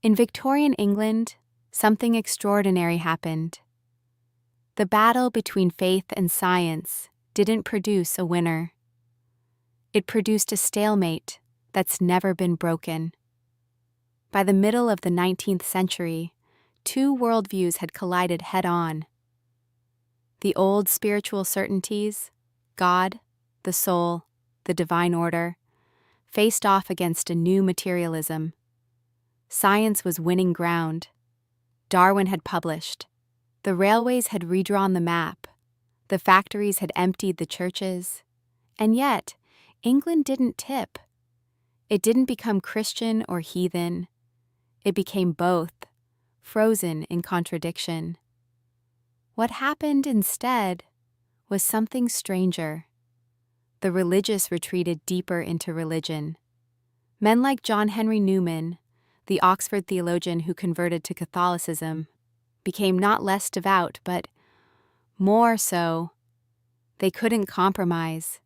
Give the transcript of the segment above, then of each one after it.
In Victorian England, something extraordinary happened. The battle between faith and science didn't produce a winner. It produced a stalemate that's never been broken. By the middle of the 19th century, two worldviews had collided head-on. The old spiritual certainties, God, the soul, the divine order, faced off against a new materialism. Science was winning ground. Darwin had published. The railways had redrawn the map. The factories had emptied the churches. And yet, England didn't tip. It didn't become Christian or heathen. It became both, frozen in contradiction. What happened instead was something stranger. The religious retreated deeper into religion. Men like John Henry Newman, the Oxford theologian who converted to Catholicism, became not less devout, but more so. They couldn't compromise.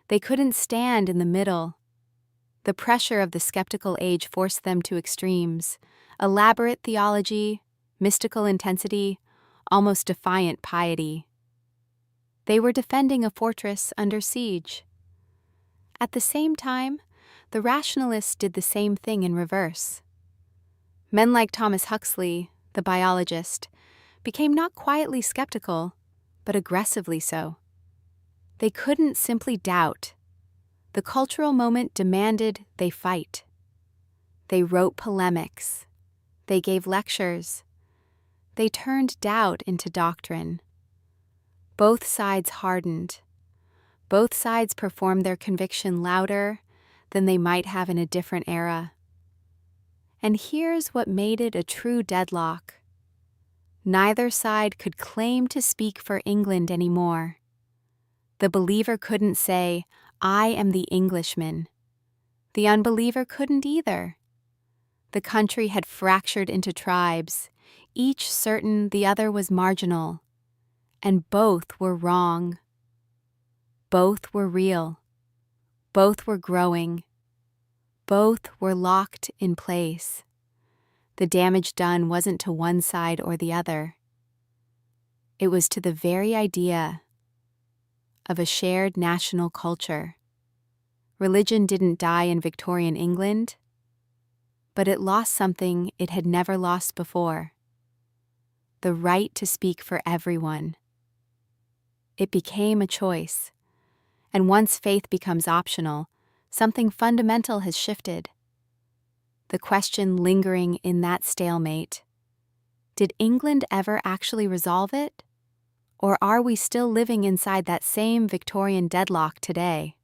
They couldn't stand in the middle. The pressure of the skeptical age forced them to extremes: elaborate theology, mystical intensity, almost defiant piety. They were defending a fortress under siege. At the same time, the rationalists did the same thing in reverse. Men like Thomas Huxley, the biologist, became not quietly skeptical, but aggressively so. They couldn't simply doubt. The cultural moment demanded they fight. They wrote polemics. They gave lectures. They turned doubt into doctrine. Both sides hardened. Both sides performed their conviction louder than they might have in a different era. And here's what made it a true deadlock. Neither side could claim to speak for England anymore. The believer couldn't say, "I am the Englishman." The unbeliever couldn't either. The country had fractured into tribes, each certain the other was marginal, and both were wrong. Both were real. Both were growing. Both were locked in place. The damage done wasn't to one side or the other. It was to the very idea of a shared national culture. Religion didn't die in Victorian England, but it lost something it had never lost before: the right to speak for everyone. It became a choice, and once faith becomes optional, something fundamental has shifted. The question lingering in that stalemate: did England ever actually resolve it? Or are we still living inside that same Victorian deadlock today?